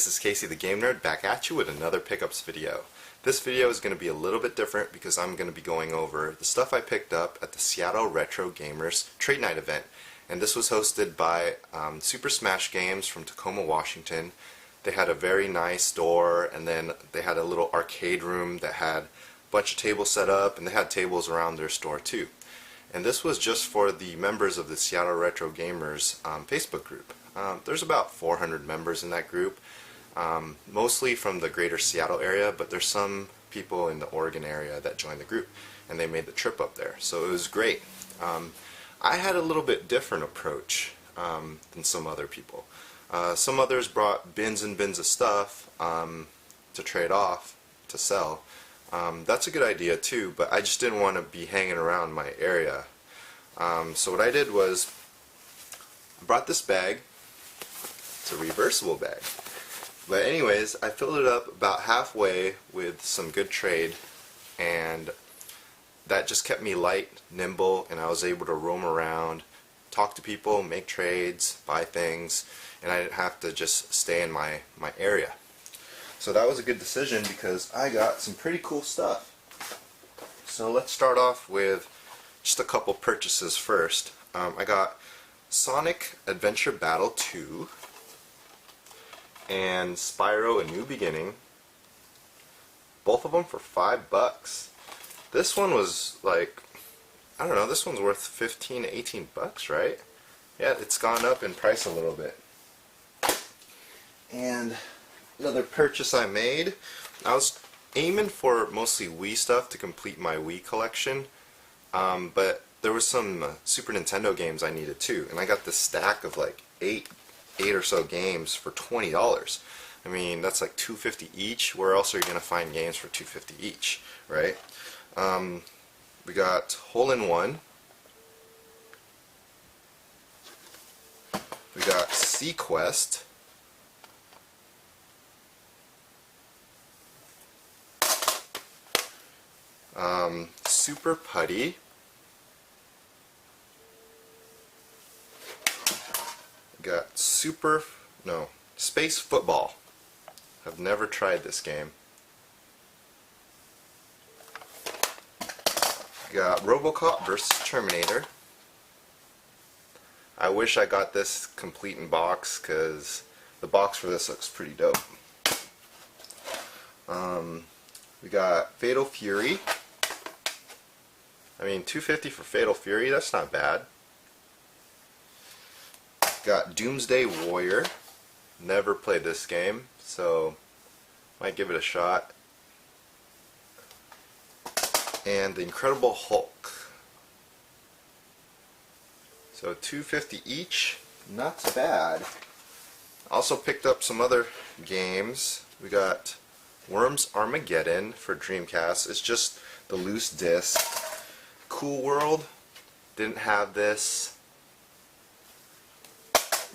this is Casey the Game Nerd back at you with another pickups video. This video is going to be a little bit different because I'm going to be going over the stuff I picked up at the Seattle Retro Gamers Trade Night event. And this was hosted by Super Smash Games from Tacoma, Washington. They had a very nice store, and then they had a little arcade room that had a bunch of tables set up, and they had tables around their store too. And this was just for the members of the Seattle Retro Gamers Facebook group. There's about 400 members in that group, mostly from the greater Seattle area, but there's some people in the Oregon area that joined the group, and they made the trip up there. So it was great. I had a little bit different approach than some other people. Some others brought bins and bins of stuff to trade off, to sell. That's a good idea too, but I just didn't want to be hanging around my area. So what I did was I brought this bag. It's a reversible bag. But anyways, I filled it up about halfway with some good trade, and that just kept me light, nimble, and I was able to roam around, talk to people, make trades, buy things, and I didn't have to just stay in my area. So that was a good decision because I got some pretty cool stuff. So let's start off with just a couple purchases first. I got Sonic Adventure Battle 2 and Spyro A New Beginning. Both of them for $5. This one was like, I don't know, this one's worth 15 to 18 bucks, right? Yeah, it's gone up in price a little bit. And another purchase I made, I was aiming for mostly Wii stuff to complete my Wii collection, but there was some Super Nintendo games I needed too, and I got this stack of like eight or so games for $20. I mean, that's like $2.50 each. Where else are you going to find games for $2.50 each, right? We got Hole-in-One. We got Sequest. Super Putty. Got Space Football. I've never tried this game. Got RoboCop vs. Terminator. I wish I got this complete in box because the box for this looks pretty dope. We got Fatal Fury. I mean, $2.50 for Fatal Fury, that's not bad. Got Doomsday Warrior. Never played this game, so might give it a shot. And The Incredible Hulk. So $2.50 each, not bad. Also picked up some other games. We got Worms Armageddon for Dreamcast. It's just the loose disc. Cool World, didn't have this.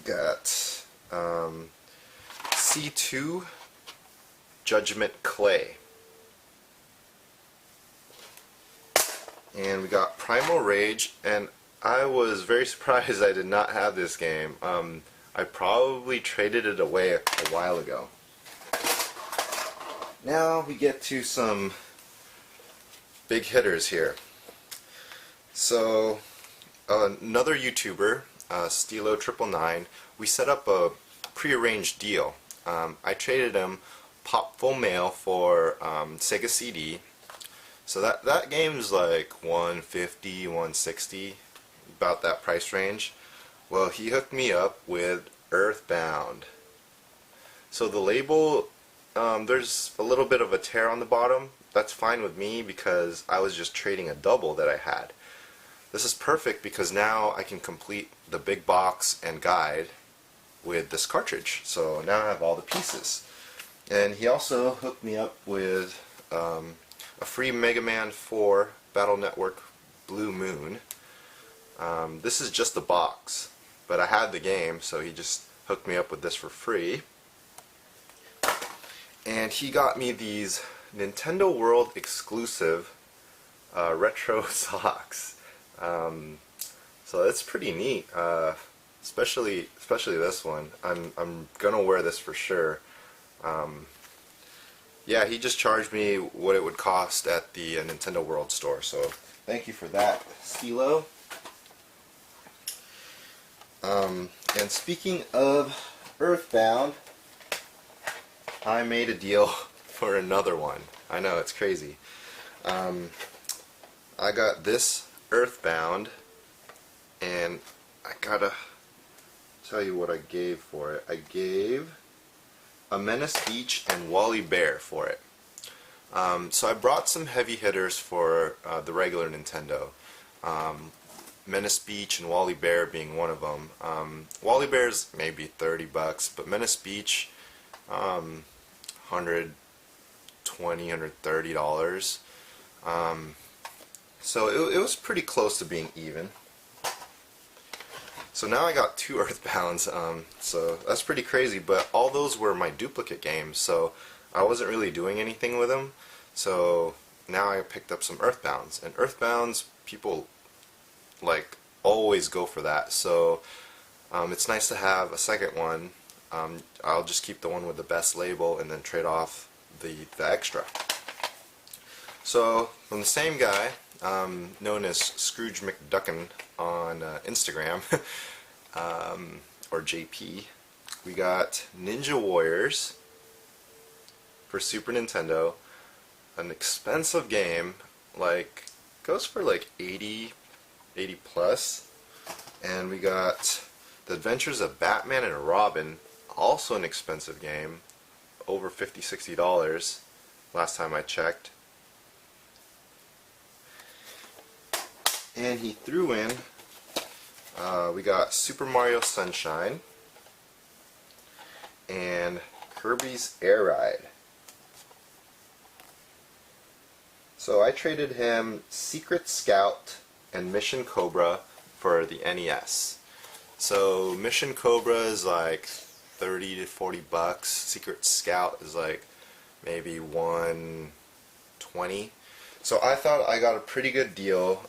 Got C2 Judgment Clay. And we got Primal Rage, and I was very surprised I did not have this game. I probably traded it away a while ago. Now we get to some big hitters here. So another YouTuber, Stilo999, we set up a prearranged deal. I traded him Pop Full Mail for Sega CD. So that game's like $150, $160, about that price range. Well, he hooked me up with Earthbound. So the label, there's a little bit of a tear on the bottom. That's fine with me because I was just trading a double that I had. This is perfect because now I can complete the big box and guide with this cartridge. So now I have all the pieces. And he also hooked me up with a free Mega Man 4 Battle Network Blue Moon. This is just the box, but I had the game, so he just hooked me up with this for free. And he got me these Nintendo World exclusive retro socks. So it's pretty neat, especially this one. I'm gonna wear this for sure. Yeah, he just charged me what it would cost at the Nintendo World Store, so thank you for that, Stilo. And speaking of Earthbound, I made a deal for another one. I know, it's crazy. I got this Earthbound, and I gotta tell you what I gave for it. I gave a Menace Beach and Wally Bear for it. So I brought some heavy hitters for the regular Nintendo. Menace Beach and Wally Bear being one of them. Wally Bear's maybe 30 bucks, but Menace Beach, $120, $130. So it was pretty close to being even. So now I got two Earthbounds, so that's pretty crazy, but all those were my duplicate games, so I wasn't really doing anything with them. So now I picked up some Earthbounds, and Earthbounds, people like always go for that, so it's nice to have a second one. I'll just keep the one with the best label and then trade off the extra. So from the same guy, known as Scrooge McDuckin on Instagram, or JP, we got Ninja Warriors for Super Nintendo, an expensive game, like goes for like 80 plus, and we got The Adventures of Batman and Robin, also an expensive game, over $50-$60 last time I checked. And he threw in, we got Super Mario Sunshine and Kirby's Air Ride. So I traded him Secret Scout and Mission Cobra for the NES. So Mission Cobra is like 30 to 40 bucks. Secret Scout is like maybe 120. So I thought I got a pretty good deal,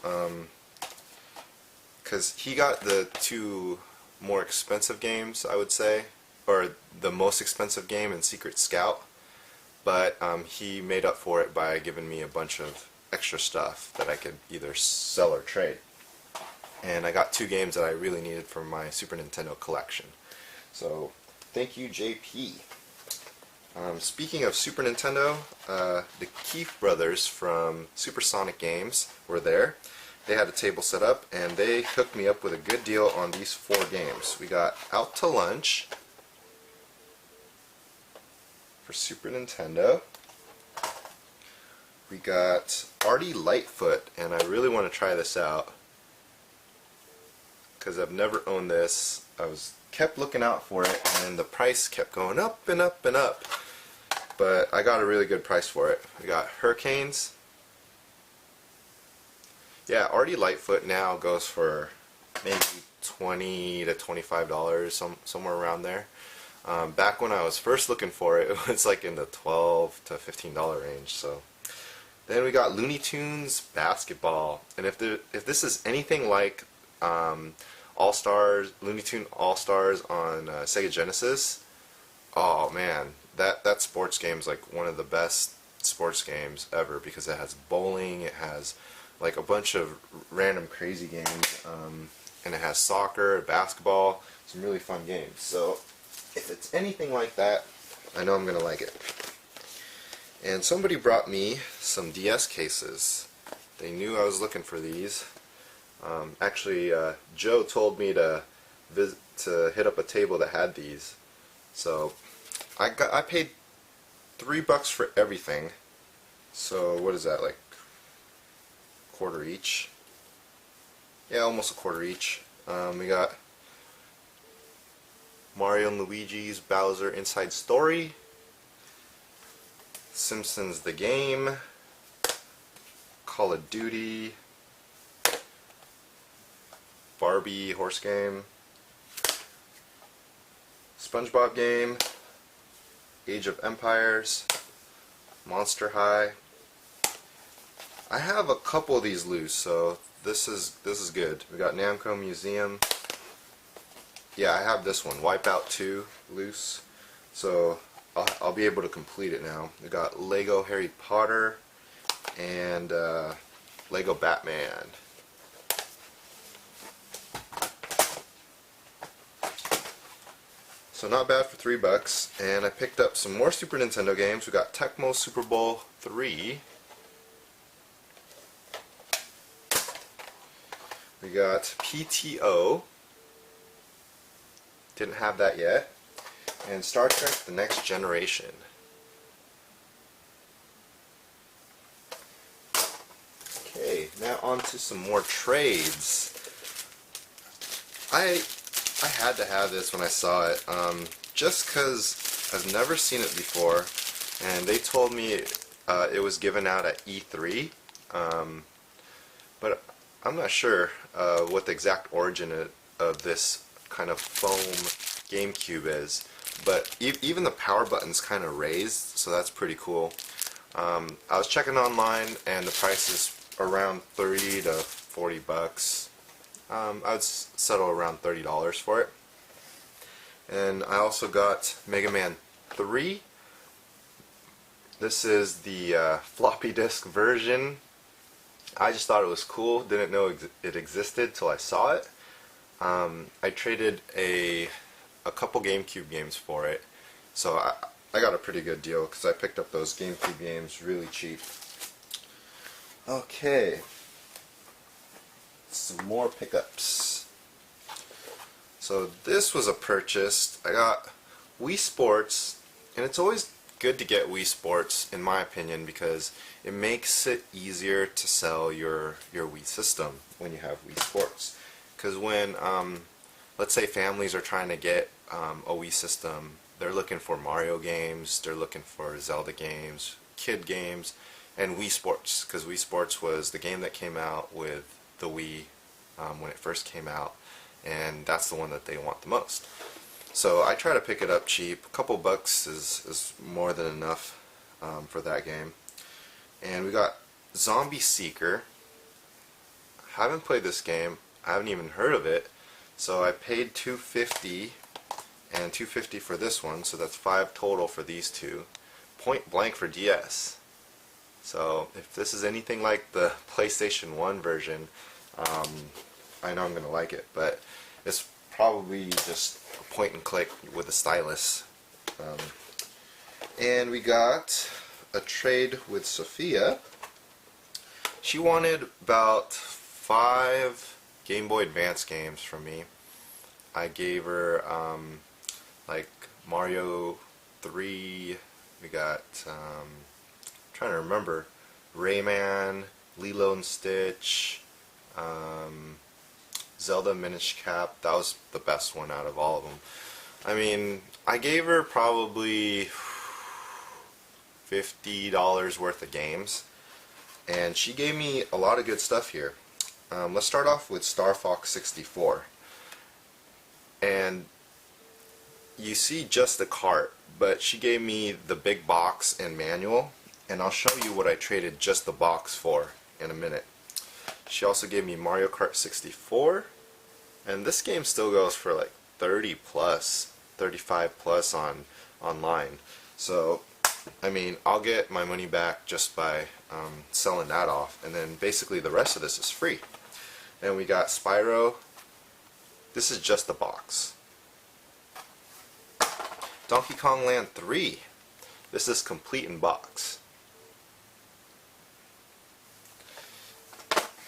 because he got the two more expensive games, I would say, or the most expensive game in Secret Scout, but he made up for it by giving me a bunch of extra stuff that I could either sell or trade. And I got two games that I really needed for my Super Nintendo collection. So thank you, JP. Speaking of Super Nintendo, the Keefe brothers from Supersonic Games were there. They had a table set up, and they hooked me up with a good deal on these 4 games. We got Out to Lunch for Super Nintendo. We got Artie Lightfoot, and I really want to try this out because I've never owned this. I kept looking out for it, and the price kept going up and up and up. But I got a really good price for it. We got Hurricanes. Yeah, Artie Lightfoot now goes for maybe $20 to $25, somewhere around there. Back when I was first looking for it, it was like in the $12 to $15 range. So then we got Looney Tunes Basketball, and if this is anything like All Stars, Looney Tune All Stars on Sega Genesis, oh man, that sports game is like one of the best sports games ever, because it has bowling, it has like a bunch of random crazy games, and it has soccer, basketball, some really fun games. So if it's anything like that, I know I'm gonna like it. And somebody brought me some DS cases. They knew I was looking for these. Actually, Joe told me to hit up a table that had these. So I paid $3 for everything. So what is that, like quarter each? Yeah, almost a quarter each. We got Mario and Luigi's Bowser Inside Story, Simpsons the Game, Call of Duty, Barbie Horse Game, SpongeBob Game, Age of Empires, Monster High. I have a couple of these loose, so this is good. We got Namco Museum. Yeah, I have this one, Wipeout 2, loose. So I'll be able to complete it now. We got Lego Harry Potter and Lego Batman. So not bad for $3, and I picked up some more Super Nintendo games. We got Tecmo Super Bowl 3. We got PTO. Didn't have that yet. And Star Trek The Next Generation. Okay, now on to some more trades. I had to have this when I saw it, just because I've never seen it before, and they told me it was given out at E3, but I'm not sure what the exact origin of this kind of foam GameCube is, but even the power button's kind of raised, so that's pretty cool. I was checking online, and the price is around 30 to 40 bucks. I would settle around $30 for it. And I also got Mega Man 3. This is the floppy disk version. I just thought it was cool. Didn't know it existed till I saw it. I traded a couple GameCube games for it. So I got a pretty good deal because I picked up those GameCube games really cheap. Okay. Some more pickups. So this was a purchase. I got Wii Sports, and it's always good to get Wii Sports in my opinion because it makes it easier to sell your Wii system when you have Wii Sports. Because when let's say families are trying to get a Wii system, they're looking for Mario games, they're looking for Zelda games, kid games, and Wii Sports, because Wii Sports was the game that came out with the Wii when it first came out, and that's the one that they want the most. So I try to pick it up cheap. A couple bucks is more than enough for that game. And we got Zombie Seeker. Haven't played this game. I haven't even heard of it. So I paid $250 and $250 for this one, so that's $5 total for these two. Point Blank for DS. So if this is anything like the PlayStation 1 version, I know I'm going to like it, but it's probably just a point and click with a stylus. And we got a trade with Sophia. She wanted about 5 Game Boy Advance games from me. I gave her like Mario 3, we got trying to remember, Rayman, Lilo and Stitch, Zelda Minish Cap. That was the best one out of all of them. I mean, I gave her probably $50 worth of games, and she gave me a lot of good stuff here. Let's start off with Star Fox 64. And you see just the cart, but she gave me the big box and manual, and I'll show you what I traded just the box for in a minute. She also gave me Mario Kart 64, and this game still goes for like 30 plus, 35 plus online. So I mean, I'll get my money back just by selling that off, and then basically the rest of this is free. And we got Spyro. This is just the box. Donkey Kong Land 3. This is complete in box.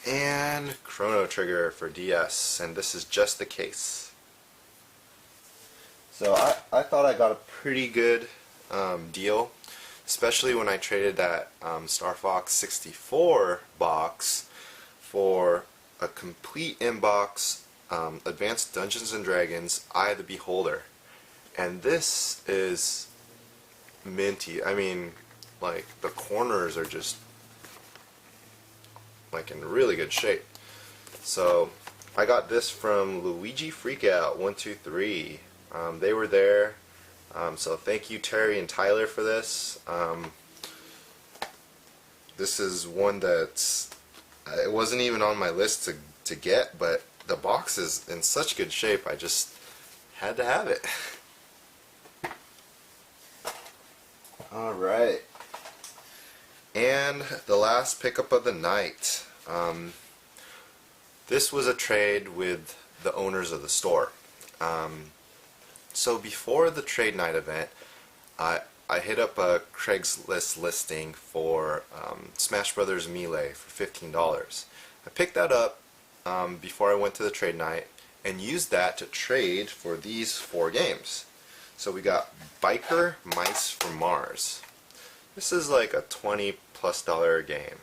And Chrono Trigger for DS, and this is just the case. So I thought I got a pretty good deal, especially when I traded that Star Fox 64 box for a complete in-box Advanced Dungeons and Dragons Eye of the Beholder. And this is minty. I mean, like, the corners are just like in really good shape. So I got this from Luigi Freakout 123. They were there. So thank you, Terry and Tyler, for this. This is one that's it wasn't even on my list to get, but the box is in such good shape I just had to have it. Alright. And the last pickup of the night. This was a trade with the owners of the store. So before the trade night event, I hit up a Craigslist listing for Smash Brothers Melee for $15. I picked that up before I went to the trade night and used that to trade for these 4 games. So we got Biker Mice from Mars. This is like a $20+ game.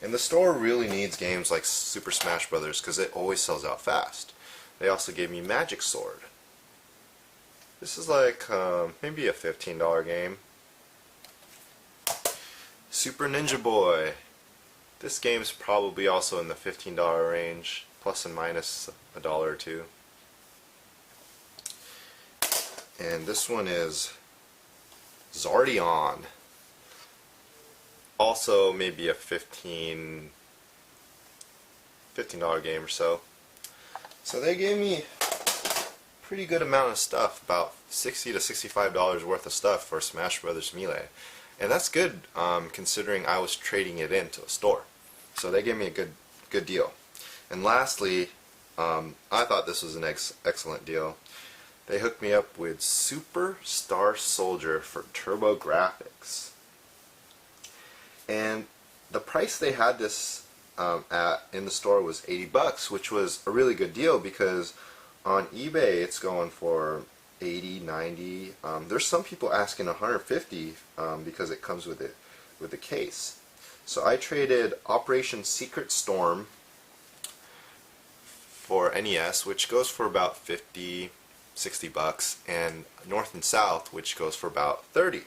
And the store really needs games like Super Smash Brothers because it always sells out fast. They also gave me Magic Sword. This is like maybe a $15 game. Super Ninja Boy. This game's probably also in the $15 range, plus and minus a dollar or two. And this one is Zardion. Also maybe a $15 game or so. So they gave me a pretty good amount of stuff, about $60 to $65 worth of stuff for Smash Brothers Melee. And that's good considering I was trading it into a store. So they gave me a good deal. And lastly, I thought this was an excellent deal. They hooked me up with Super Star Soldier for Turbo Graphics. And the price they had this in the store was $80, which was a really good deal because on eBay it's going for $80, $90. There's some people asking $150 because it comes with the case. So I traded Operation Secret Storm for NES, which goes for about $50, $60, and North and South, which goes for about $30.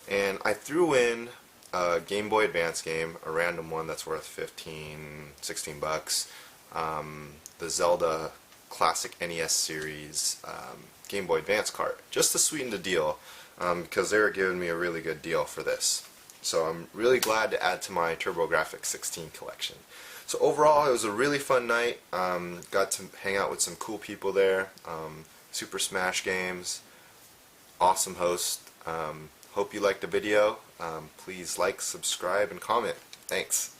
And I threw in a Game Boy Advance game, a random one that's worth $15, $16. The Zelda Classic NES Series Game Boy Advance cart, just to sweeten the deal, because they were giving me a really good deal for this. So I'm really glad to add to my TurboGrafx 16 collection. So overall, it was a really fun night. Got to hang out with some cool people there. Super Smash games. Awesome host. Hope you liked the video. Please like, subscribe, and comment. Thanks.